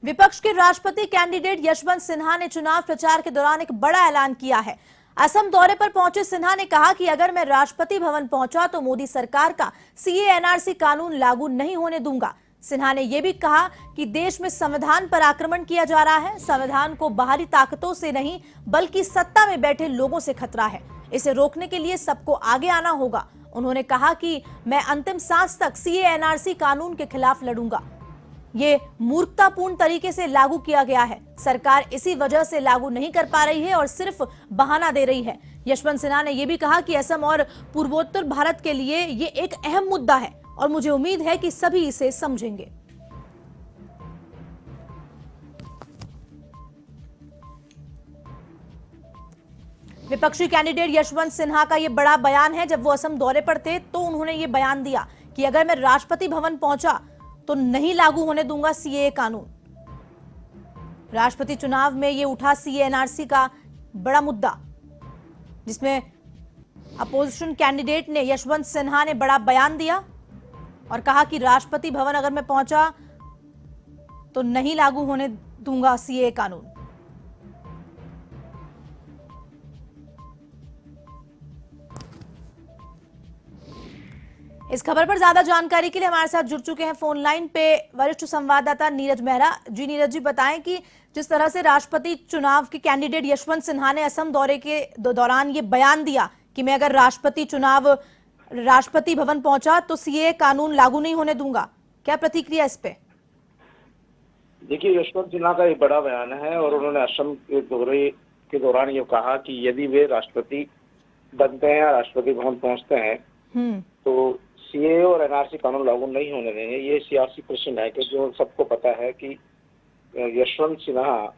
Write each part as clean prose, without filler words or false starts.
विपक्ष के राष्ट्रपति कैंडिडेट यशवंत सिन्हा ने चुनाव प्रचार के दौरान एक बड़ा ऐलान किया है। असम दौरे पर पहुंचे सिन्हा ने कहा कि अगर मैं राष्ट्रपति भवन पहुंचा तो मोदी सरकार का सीए एनआरसी कानून लागू नहीं होने दूंगा। सिन्हा ने यह भी कहा कि देश में संविधान पर आक्रमण किया जा रहा है। संविधान को बाहरी ताकतों से नहीं बल्कि सत्ता में बैठे लोगों से खतरा है। इसे रोकने के लिए सबको आगे आना होगा। उन्होंने कहा कि मैं अंतिम सांस तक सीए एनआरसी कानून के खिलाफ लड़ूंगा। ये मूर्खतापूर्ण तरीके से लागू किया गया है। सरकार इसी वजह से लागू नहीं कर पा रही है और सिर्फ बहाना दे रही है। यशवंत सिन्हा ने यह भी कहा कि असम और पूर्वोत्तर भारत के लिए ये एक अहम मुद्दा है और मुझे उम्मीद है कि सभी इसे समझेंगे। विपक्षी कैंडिडेट यशवंत सिन्हा का यह बड़ा बयान है। जब वो असम दौरे पर थे तो उन्होंने ये बयान दिया कि अगर मैं राष्ट्रपति भवन पहुंचा तो नहीं लागू होने दूंगा सीए कानून। राष्ट्रपति चुनाव में ये उठा सीए एनआरसी का बड़ा मुद्दा, जिसमें अपोजिशन कैंडिडेट ने यशवंत सिन्हा ने बड़ा बयान दिया और कहा कि राष्ट्रपति भवन अगर मैं पहुंचा तो नहीं लागू होने दूंगा सीए कानून। इस खबर पर ज्यादा जानकारी के लिए हमारे साथ जुड़ चुके हैं फोन लाइन पे वरिष्ठ संवाददाता नीरज मेहरा जी। नीरज जी, बताएं कि जिस तरह से राष्ट्रपति चुनाव के कैंडिडेट यशवंत सिन्हा ने असम दौरे के दौरान ये बयान दिया कि मैं अगर राष्ट्रपति भवन पहुंचा तो सीए कानून लागू नहीं होने दूंगा, क्या प्रतिक्रिया इस पे? देखिए, यशवंत सिन्हा का एक बड़ा बयान है और उन्होंने असम के दौरे के दौरान ये कहा कि यदि वे राष्ट्रपति बनते हैं, राष्ट्रपति भवन पहुंचते हैं तो सीए और एनआरसी कानून लागू नहीं होने देंगे। ये सियासी प्रश्न है कि जो सबको पता है कि यशवंत सिन्हा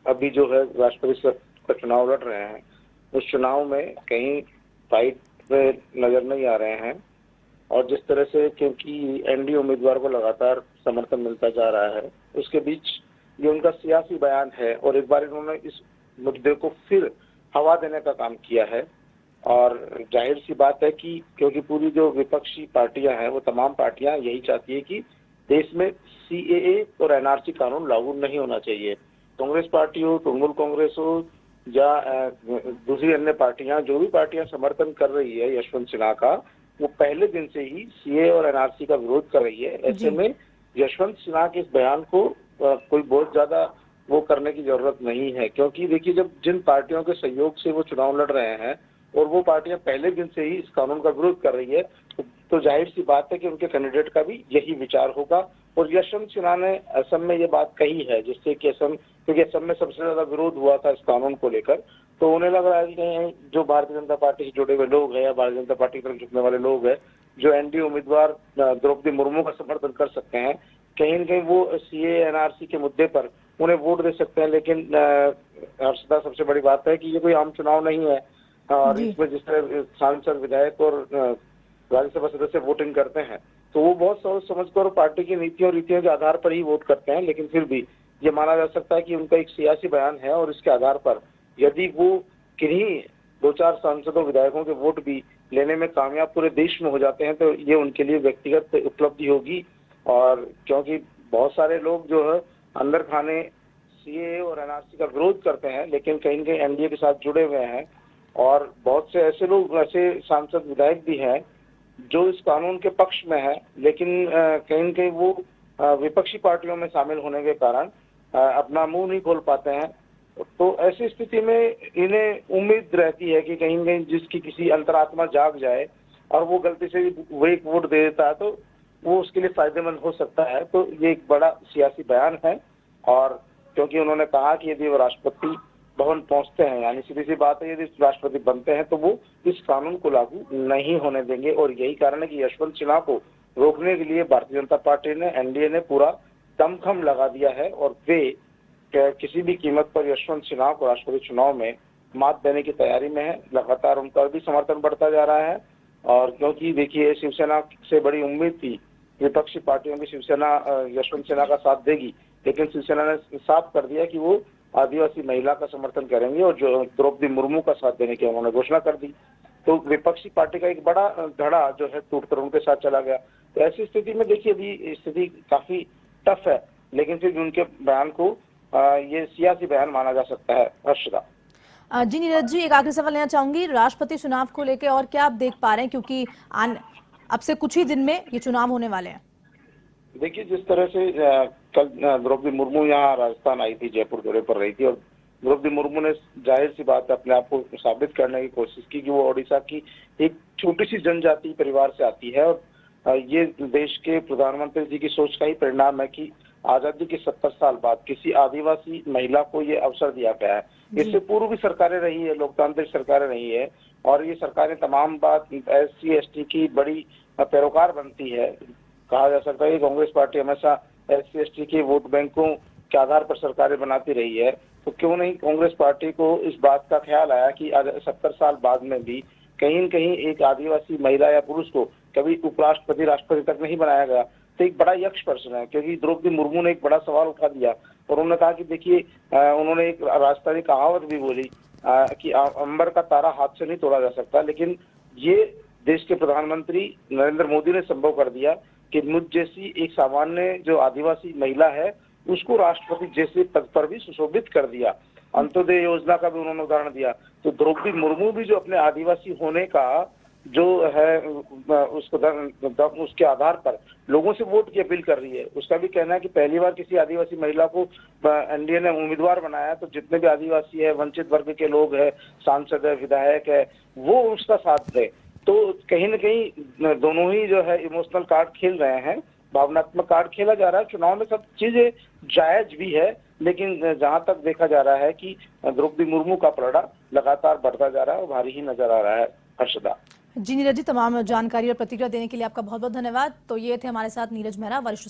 अभी जो है राष्ट्रपति का चुनाव लड़ रहे हैं, उस चुनाव में कहीं फाइट में नजर नहीं आ रहे हैं और जिस तरह से क्योंकि एनडीए उम्मीदवार को लगातार समर्थन मिलता जा रहा है, उसके बीच ये उनका सियासी बयान है और एक बार इन्होंने इस मुद्दे को फिर हवा देने का काम किया है। और जाहिर सी बात है कि क्योंकि पूरी जो विपक्षी पार्टियां हैं वो तमाम पार्टियां यही चाहती है कि देश में सीएए और एनआरसी कानून लागू नहीं होना चाहिए। कांग्रेस पार्टी हो, तृणमूल कांग्रेस हो या दूसरी अन्य पार्टियां, जो भी पार्टियां समर्थन कर रही है यशवंत सिन्हा का, वो पहले दिन से ही सीए और एनआरसी का विरोध कर रही है। ऐसे में यशवंत सिन्हा के इस बयान को कोई बहुत ज्यादा वो करने की जरूरत नहीं है, क्योंकि देखिए जब जिन पार्टियों के सहयोग से वो चुनाव लड़ रहे हैं और वो पार्टियां पहले दिन से ही इस कानून का विरोध कर रही है तो जाहिर सी बात है कि उनके कैंडिडेट का भी यही विचार होगा। और यशवंत सिन्हा ने असम में ये बात कही है जिससे कि क्योंकि असम में सबसे ज्यादा विरोध हुआ था इस कानून को लेकर, तो उन्हें लग रहा है कि जो भारतीय जनता पार्टी से जुड़े हुए लोग हैं या भारतीय जनता पार्टी की तरफ झुकने वाले लोग हैं, जो एनडीए उम्मीदवार द्रौपदी मुर्मू का समर्थन कर सकते हैं, कहीं न कहीं वो सीए एनआरसी के मुद्दे पर उन्हें वोट दे सकते हैं। लेकिन हर्षदा, सबसे बड़ी बात है कि ये कोई आम चुनाव नहीं है और इसमें जिस तरह सांसद, विधायक और राज्यसभा सदस्य वोटिंग करते हैं तो वो बहुत सोच समझकर पार्टी की नीतियों और रीतियों के आधार पर ही वोट करते हैं। लेकिन फिर भी ये माना जा सकता है कि उनका एक सियासी बयान है और इसके आधार पर यदि वो किन्हीं 2-4 सांसदों, विधायकों के वोट भी लेने में कामयाब पूरे देश में हो जाते हैं तो ये उनके लिए व्यक्तिगत उपलब्धि होगी। और क्योंकि बहुत सारे लोग जो है अंदर खाने सीए और एनआरसी का विरोध करते हैं लेकिन कहीं न कहीं एनडीए के साथ जुड़े हुए हैं और बहुत से ऐसे लोग, ऐसे सांसद, विधायक भी हैं जो इस कानून के पक्ष में है, लेकिन कहीं न कहीं वो विपक्षी पार्टियों में शामिल होने के कारण अपना मुंह नहीं खोल पाते हैं। तो ऐसी स्थिति में इन्हें उम्मीद रहती है कि कहीं न कहीं जिसकी किसी अंतरात्मा जाग जाए और वो गलती से वो एक वोट दे देता है तो वो उसके लिए फायदेमंद हो सकता है। तो ये एक बड़ा सियासी बयान है और क्योंकि उन्होंने कहा कि यदि वो राष्ट्रपति भवन पहुंचते हैं, यानी सीधी सी बात है, यदि राष्ट्रपति बनते हैं तो वो इस कानून को लागू नहीं होने देंगे। और यही कारण है कि यशवंत सिन्हा को रोकने के लिए भारतीय जनता पार्टी ने, एनडीए ने पूरा दमखम लगा दिया है और वे किसी भी कीमत पर यशवंत सिन्हा को राष्ट्रपति चुनाव में मात देने की तैयारी में है। लगातार उनका भी समर्थन बढ़ता जा रहा है और क्योंकि देखिए शिवसेना से बड़ी उम्मीद थी, विपक्षी पार्टियों की शिवसेना यशवंत सिन्हा का साथ देगी, लेकिन शिवसेना ने साफ कर दिया कि वो आदिवासी महिला का समर्थन करेंगे और जो द्रौपदी मुर्मू का साथ देने की उन्होंने घोषणा कर दी। तो विपक्षी पार्टी का एक बड़ा धड़ा जो है टूटकर उनके साथ चला गया। तो ऐसी स्थिति में देखिए अभी स्थिति काफी टफ है लेकिन फिर भी उनके बयान को ये सियासी बयान माना जा सकता है। हर्षदा। जी नीरज जी, एक आखिरी सवाल लेना चाहूंगी राष्ट्रपति चुनाव को लेकर, और क्या आप देख पा रहे हैं, क्योंकि अब से कुछ ही दिन में ये चुनाव होने वाले हैं। देखिए, जिस तरह से कल द्रौपदी मुर्मू यहाँ राजस्थान आई थी, जयपुर दौरे पर रही थी, और द्रौपदी मुर्मू ने जाहिर सी बात है अपने आप को साबित करने की कोशिश की कि वो ओडिशा की एक छोटी सी जनजाति परिवार से आती है, और ये देश के प्रधानमंत्री जी की सोच का ही परिणाम है कि आजादी के 70 साल बाद किसी आदिवासी महिला को ये अवसर दिया गया है। इससे पूर्व भी सरकारें रही है, लोकतांत्रिक सरकारें रही है, और ये सरकारें तमाम बात SC ST की बड़ी पैरोकार बनती है। कहा जा सकता है कि कांग्रेस पार्टी हमेशा SC ST के वोट बैंकों के आधार पर सरकारें बनाती रही है, तो क्यों नहीं कांग्रेस पार्टी को इस बात का ख्याल आया कि 70 साल बाद में भी कहीं न कहीं एक आदिवासी महिला या पुरुष को कभी उपराष्ट्रपति राष्ट्रपति तक नहीं बनाया गया। तो एक बड़ा यक्ष प्रश्न है, क्योंकि द्रौपदी मुर्मू ने एक बड़ा सवाल उठा दिया और उन्होंने कहा कि देखिए, उन्होंने एक राजस्थानी कहावत भी बोली कि अंबर का तारा हाथ से नहीं तोड़ा जा सकता, लेकिन ये देश के प्रधानमंत्री नरेंद्र मोदी ने संभव कर दिया कि मुझ जैसी एक सामान्य जो आदिवासी महिला है उसको राष्ट्रपति जैसे पद पर भी सुशोभित कर दिया। अंत्योदय योजना का भी उन्होंने उदाहरण दिया। तो द्रौपदी मुर्मू भी जो अपने आदिवासी होने का जो है उसको उसके आधार पर लोगों से वोट की अपील कर रही है। उसका भी कहना है कि पहली बार किसी आदिवासी महिला को एनडीए ने उम्मीदवार बनाया, तो जितने भी आदिवासी है, वंचित वर्ग के लोग हैं, सांसद है, विधायक है, वो उसका साथ दे। तो कहीं न कहीं दोनों ही जो है इमोशनल कार्ड खेल रहे हैं, भावनात्मक कार्ड खेला जा रहा है। चुनाव में सब चीजें जायज भी है, लेकिन जहां तक देखा जा रहा है कि द्रौपदी मुर्मू का पलड़ा लगातार बढ़ता जा रहा है और भारी ही नजर आ रहा है। हर्षदा। जी नीरज जी, तमाम जानकारी और प्रतिक्रिया देने के लिए आपका बहुत बहुत धन्यवाद। तो ये थे हमारे साथ नीरज मेहरा, वरिष्ठ